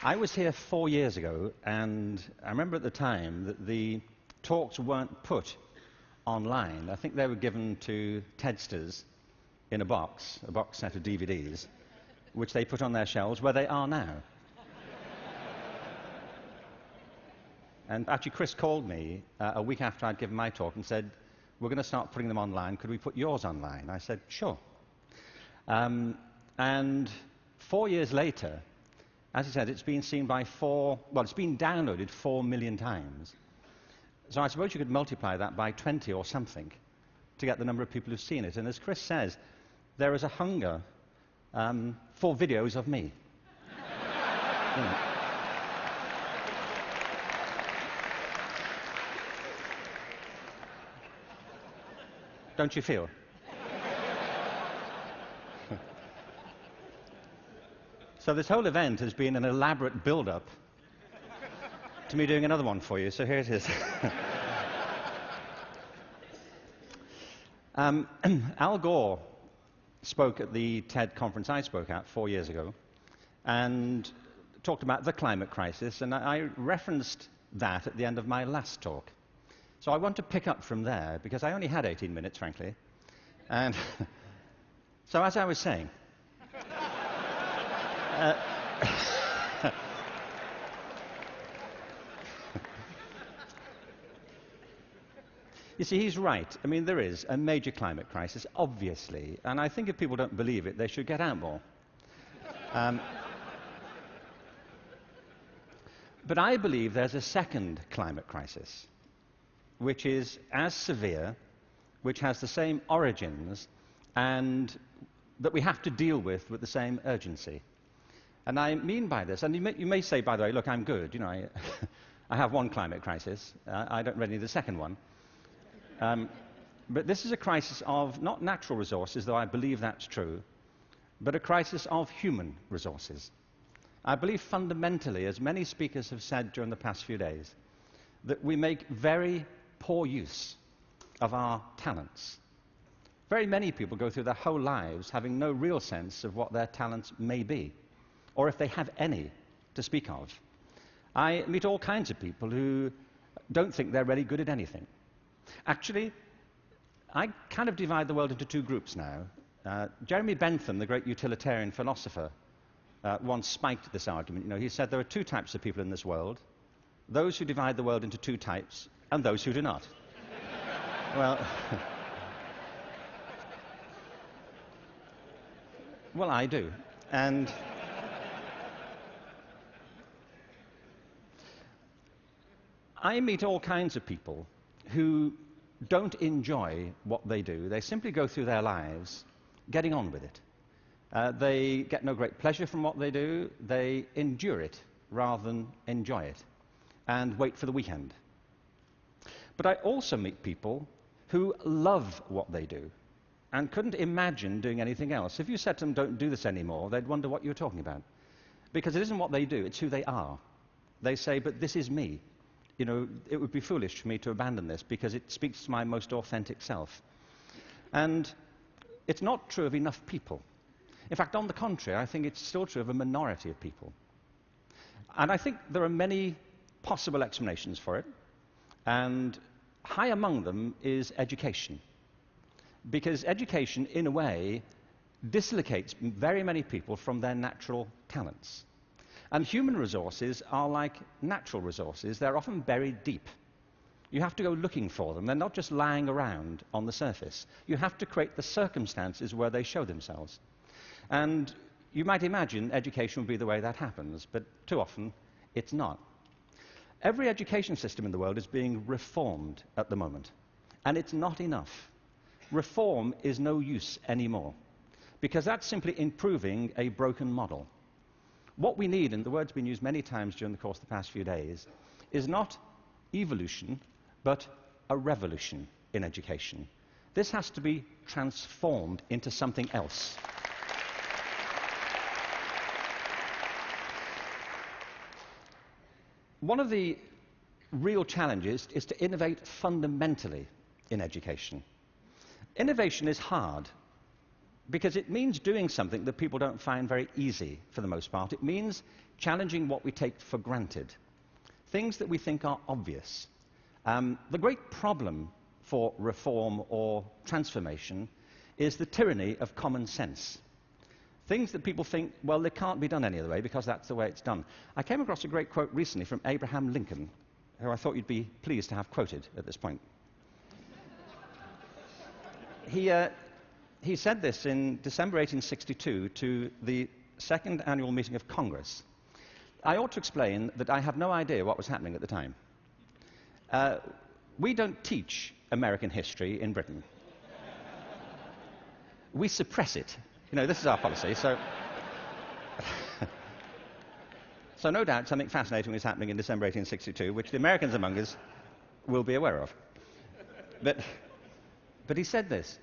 I was here 4 years ago, and I remember at the time that the talks weren't put online. I think they were given to TEDsters in a box set of DVDs, which they put on their shelves, where they are now. And actually, Chris called me a week after I'd given my talk and said, "We're going to start putting them online. Could we put yours online?" I said, "Sure." And 4 years later, as I said, it's been seen by it's been downloaded 4 million times. So I suppose you could multiply that by 20 or something to get the number of people who've seen it. And as Chris says, there is a hunger for videos of me. You know. Don't you feel? So this whole event has been an elaborate build-up to me doing another one for you, so here it is. Al Gore spoke at the TED conference I spoke at 4 years ago and talked about the climate crisis, and I referenced that at the end of my last talk. So I want to pick up from there, because I only had 18 minutes, frankly. And so as I was saying, you see, he's right. I mean, there is a major climate crisis, obviously, and I think if people don't believe it, they should get out more. But I believe there's a second climate crisis, which is as severe, which has the same origins, and that we have to deal with the same urgency. And I mean by this, and you may say, by the way, look, I'm good. You know, I have one climate crisis. I don't really need a second one. But this is a crisis of not natural resources, though I believe that's true, but a crisis of human resources. I believe fundamentally, as many speakers have said during the past few days, that we make very poor use of our talents. Very many people go through their whole lives having no real sense of what their talents may be, or if they have any to speak of. I meet all kinds of people who don't think they're really good at anything. Actually, I kind of divide the world into two groups now. Jeremy Bentham, the great utilitarian philosopher, once spiked this argument. You know, he said there are two types of people in this world: those who divide the world into two types, and those who do not. Well, well, I do. And I meet all kinds of people who don't enjoy what they do. They simply go through their lives getting on with it. They get no great pleasure from what they do. They endure it rather than enjoy it and wait for the weekend. But I also meet people who love what they do and couldn't imagine doing anything else. If you said to them, "Don't do this anymore," they'd wonder what you were talking about. Because it isn't what they do, it's who they are. They say, "But this is me. You know, it would be foolish for me to abandon this because it speaks to my most authentic self." And it's not true of enough people. In fact, on the contrary, I think it's still true of a minority of people. And I think there are many possible explanations for it. And high among them is education. Because education, in a way, dislocates very many people from their natural talents. And human resources are like natural resources. They're often buried deep. You have to go looking for them. They're not just lying around on the surface. You have to create the circumstances where they show themselves. And you might imagine education would be the way that happens, but too often it's not. Every education system in the world is being reformed at the moment, and it's not enough. Reform is no use anymore, because that's simply improving a broken model. What we need, and the word's been used many times during the course of the past few days, is not evolution, but a revolution in education. This has to be transformed into something else. One of the real challenges is to innovate fundamentally in education. Innovation is hard. because it means doing something that people don't find very easy for the most part. It means challenging what we take for granted, things that we think are obvious. The great problem for reform or transformation is the tyranny of common sense. Things that people think, well, they can't be done any other way because that's the way it's done. I came across a great quote recently from Abraham Lincoln, who I thought you'd be pleased to have quoted at this point. He said this in December 1862 to the second annual meeting of Congress. I ought to explain that I have no idea what was happening at the time. We don't teach American history in Britain. We suppress it. You know, this is our policy, so... So no doubt something fascinating was happening in December 1862, which the Americans among us will be aware of. But he said this: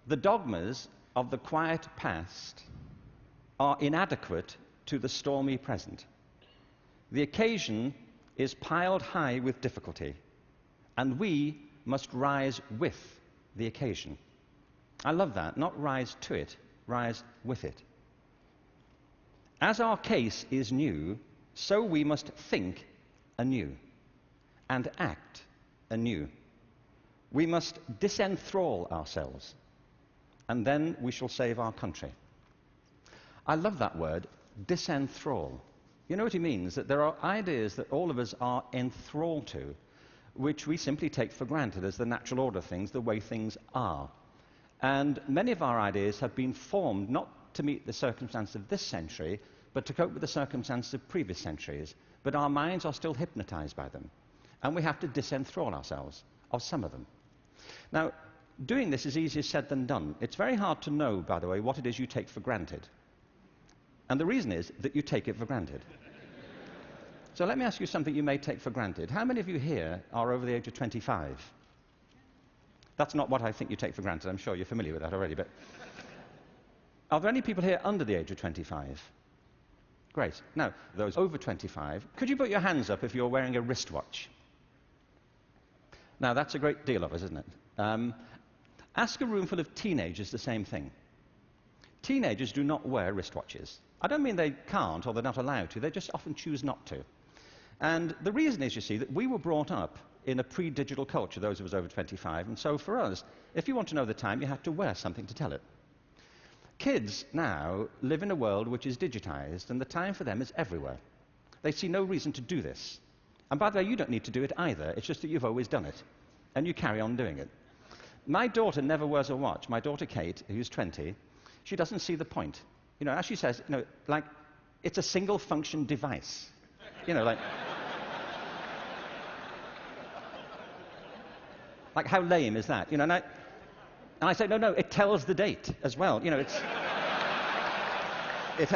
the dogmas of the quiet past are inadequate to the stormy present. The occasion is piled high with difficulty, and we must rise with the occasion. I love that. Not rise to it, rise with it. As our case is new, so we must think anew and act anew. We must disenthrall ourselves, and then we shall save our country. I love that word, disenthrall. You know what he means? That there are ideas that all of us are enthralled to, which we simply take for granted as the natural order of things, the way things are. And many of our ideas have been formed not to meet the circumstances of this century, but to cope with the circumstances of previous centuries. But our minds are still hypnotized by them, and we have to disenthrall ourselves of some of them. Now, doing this is easier said than done. It's very hard to know, by the way, what it is you take for granted. And the reason is that you take it for granted. So let me ask you something you may take for granted. How many of you here are over the age of 25? That's not what I think you take for granted. I'm sure you're familiar with that already. But are there any people here under the age of 25? Great. Now, those over 25, could you put your hands up if you're wearing a wristwatch? Now, that's a great deal of us, isn't it? Ask a room full of teenagers the same thing. Teenagers do not wear wristwatches. I don't mean they can't or they're not allowed to. They just often choose not to. And the reason is, you see, that we were brought up in a pre-digital culture, those of us over 25, and so for us, if you want to know the time, you have to wear something to tell it. Kids now live in a world which is digitized, and the time for them is everywhere. They see no reason to do this. And by the way, you don't need to do it either. It's just that you've always done it, and you carry on doing it. My daughter never wears a watch. My daughter Kate, who's 20, she doesn't see the point. You know, as she says, you know, like, it's a single-function device. You know, like... Like, how lame is that? You know, and I say, no, it tells the date as well. You know, it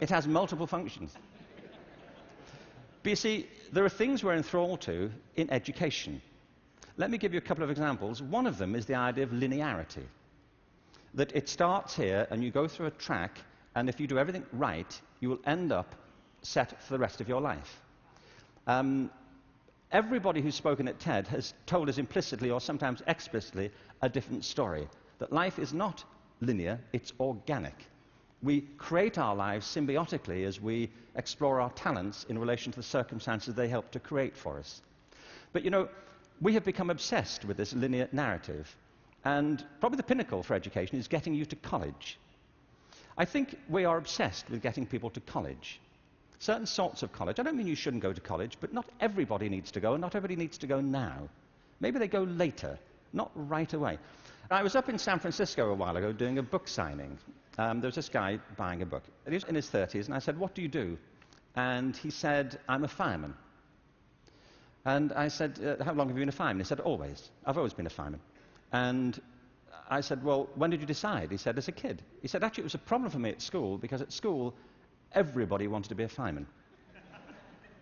has multiple functions. But you see, there are things we're enthralled to in education. Let me give you a couple of examples. One of them is the idea of linearity. That it starts here, and you go through a track, and if you do everything right, you will end up set for the rest of your life. Everybody who's spoken at TED has told us implicitly or sometimes explicitly a different story. That life is not linear, it's organic. We create our lives symbiotically as we explore our talents in relation to the circumstances they help to create for us. But you know, we have become obsessed with this linear narrative. And probably the pinnacle for education is getting you to college. I think we are obsessed with getting people to college. Certain sorts of college. I don't mean you shouldn't go to college, but not everybody needs to go, and not everybody needs to go now. Maybe they go later, not right away. I was up in San Francisco a while ago doing a book signing. There was this guy buying a book. He was in his 30s, and I said, "What do you do?" And he said, "I'm a fireman." And I said, "How long have you been a fireman?" He said, "Always. I've always been a fireman." And I said, "Well, when did you decide?" He said, "As a kid." He said, "Actually, it was a problem for me at school, because at school, everybody wanted to be a fireman."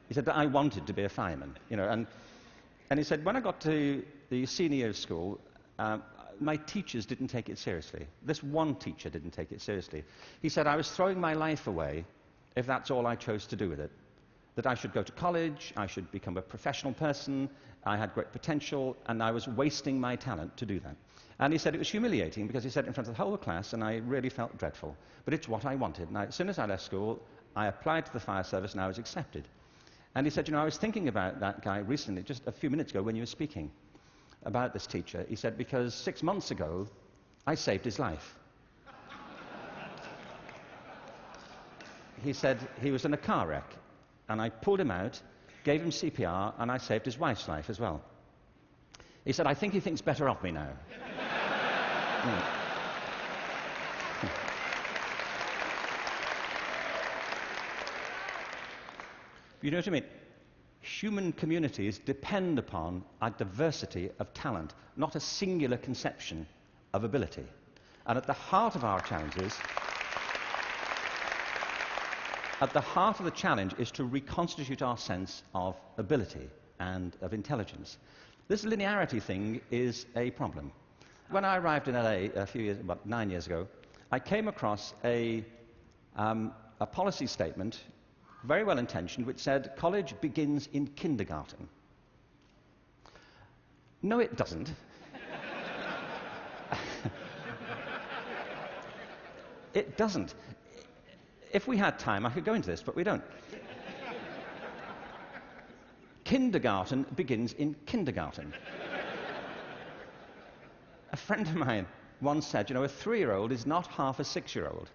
He said, "But I wanted to be a fireman." You know, and he said, "When I got to the senior year of school, my teachers didn't take it seriously. This one teacher didn't take it seriously. He said, I was throwing my life away if that's all I chose to do with it. that I should go to college, I should become a professional person, I had great potential, and I was wasting my talent to do that. And he said it was humiliating because he said it in front of the whole class, and I really felt dreadful. But it's what I wanted. And as soon as I left school, I applied to the fire service and I was accepted. And he said, I was thinking about that guy recently, just a few minutes ago when you were speaking about this teacher. He said, because 6 months ago, I saved his life. He said he was in a car wreck, and I pulled him out, gave him CPR, and I saved his wife's life as well. He said, I think he thinks better of me now. You know what I mean? Human communities depend upon a diversity of talent, not a singular conception of ability. And at the heart of our challenges, at the heart of the challenge is to reconstitute our sense of ability and of intelligence. This linearity thing is a problem. When I arrived in LA about 9 years ago, I came across a policy statement, very well intentioned, which said college begins in kindergarten. No, it doesn't. It doesn't. If we had time, I could go into this, but we don't. Kindergarten begins in kindergarten. A friend of mine once said, a 3-year-old is not half a 6-year-old.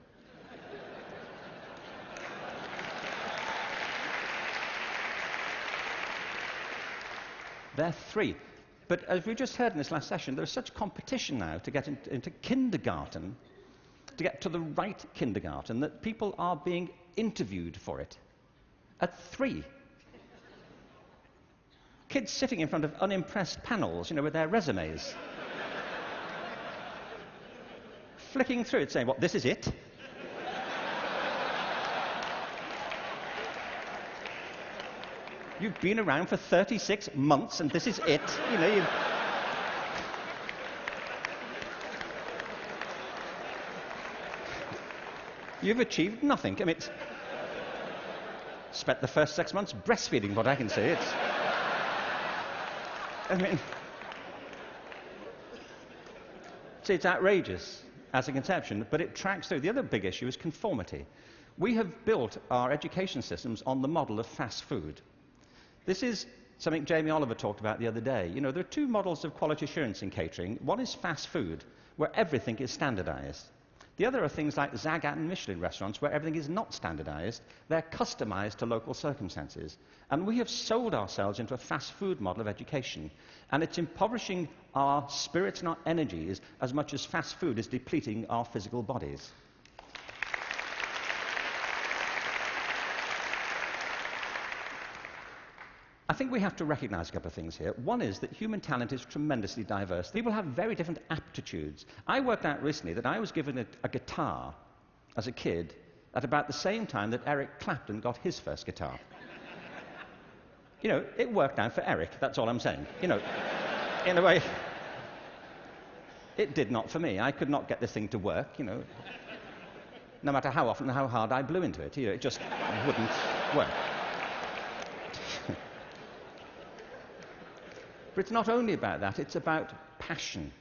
They're 3. But as we just heard in this last session, there's such competition now to get into kindergarten, to get to the right kindergarten, that people are being interviewed for it at 3. Kids sitting in front of unimpressed panels, with their resumes. Flicking through it, saying, what, this is it? You've been around for 36 months and this is it. You've achieved nothing. Spent the first 6 months breastfeeding, what I can say. It's outrageous as a conception, but it tracks through. The other big issue is conformity. We have built our education systems on the model of fast food. This is something Jamie Oliver talked about the other day. There are 2 models of quality assurance in catering. One is fast food, where everything is standardized. The other are things like Zagat and Michelin restaurants, where everything is not standardized. They're customized to local circumstances. And we have sold ourselves into a fast food model of education. And it's impoverishing our spirits and our energies as much as fast food is depleting our physical bodies. I think we have to recognize a couple of things here. One is that human talent is tremendously diverse. People have very different aptitudes. I worked out recently that I was given a guitar as a kid at about the same time that Eric Clapton got his first guitar. It worked out for Eric, that's all I'm saying. In a way, it did not for me. I could not get this thing to work, no matter how often and how hard I blew into it. It just wouldn't work. But it's not only about that, it's about passion.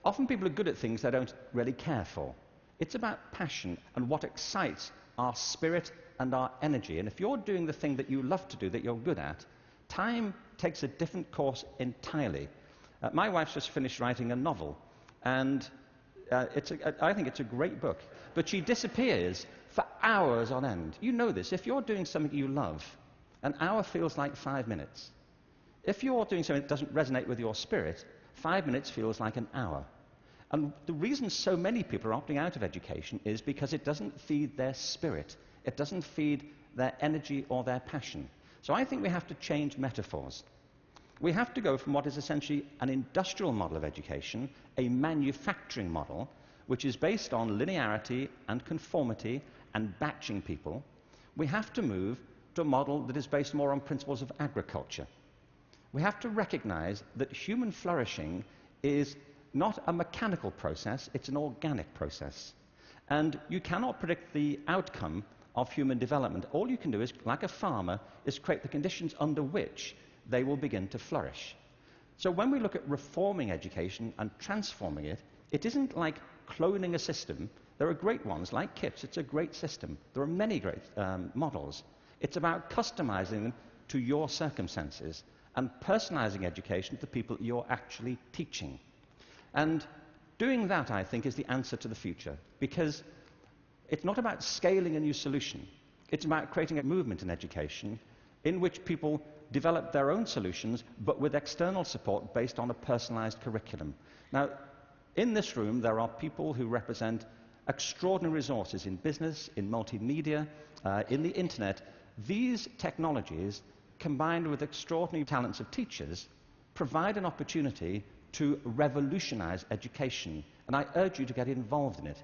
Often people are good at things they don't really care for. It's about passion and what excites our spirit and our energy. And if you're doing the thing that you love to do, that you're good at, time takes a different course entirely. My wife's just finished writing a novel, and I think it's a great book. But she disappears for hours on end. You know this. If you're doing something you love, an hour feels like 5 minutes. If you're doing something that doesn't resonate with your spirit, 5 minutes feels like an hour. And the reason so many people are opting out of education is because it doesn't feed their spirit. It doesn't feed their energy or their passion. So I think we have to change metaphors. We have to go from what is essentially an industrial model of education, a manufacturing model, which is based on linearity and conformity and batching people. We have to move to a model that is based more on principles of agriculture. We have to recognize that human flourishing is not a mechanical process, it's an organic process. And you cannot predict the outcome of human development. All you can do is, like a farmer, is create the conditions under which they will begin to flourish. So when we look at reforming education and transforming it, it isn't like cloning a system. There are great ones, like KIPS. It's a great system. There are many great models. It's about customizing them to your circumstances and personalizing education to the people you're actually teaching. And doing that, I think, is the answer to the future, because it's not about scaling a new solution. It's about creating a movement in education in which people develop their own solutions, but with external support based on a personalized curriculum. Now, in this room, there are people who represent extraordinary resources in business, in multimedia, in the internet. These technologies, combined with extraordinary talents of teachers, provide an opportunity to revolutionize education. And I urge you to get involved in it,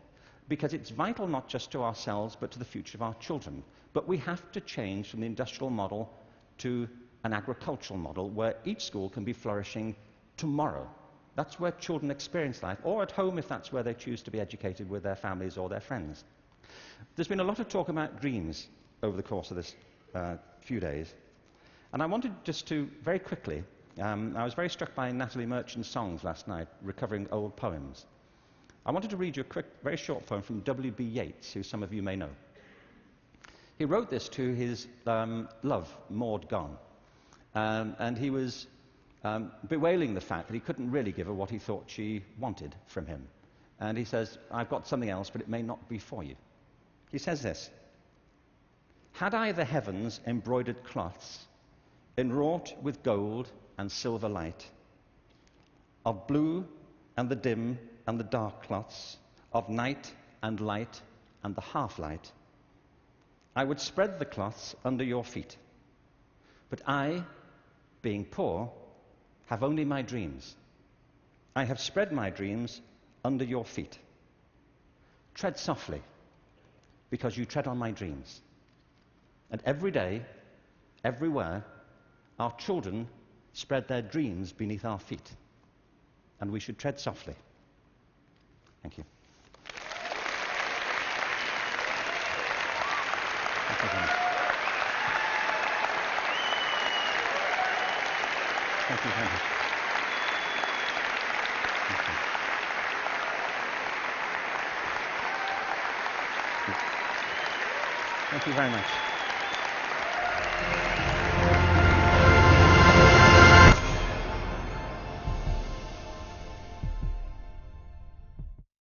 because it's vital not just to ourselves, but to the future of our children. But we have to change from the industrial model to an agricultural model where each school can be flourishing tomorrow. That's where children experience life, or at home if that's where they choose to be educated with their families or their friends. There's been a lot of talk about dreams over the course of this few days. And I wanted just to, very quickly, I was very struck by Natalie Merchant's songs last night, recovering old poems. I wanted to read you a quick, very short poem from W.B. Yeats, who some of you may know. He wrote this to his love, Maud Gone, and he was bewailing the fact that he couldn't really give her what he thought she wanted from him. And he says, "I've got something else, but it may not be for you." He says this: "Had I the heavens embroidered cloths, enwrought with gold and silver light, of blue and the dim and the dark cloths, of night and light and the half-light, I would spread the cloths under your feet. But I, being poor, have only my dreams. I have spread my dreams under your feet. Tread softly, because you tread on my dreams. And every day, everywhere, our children spread their dreams beneath our feet. And we should tread softly." Thank you. Thank you very much. Thank you very much. Thank you very much.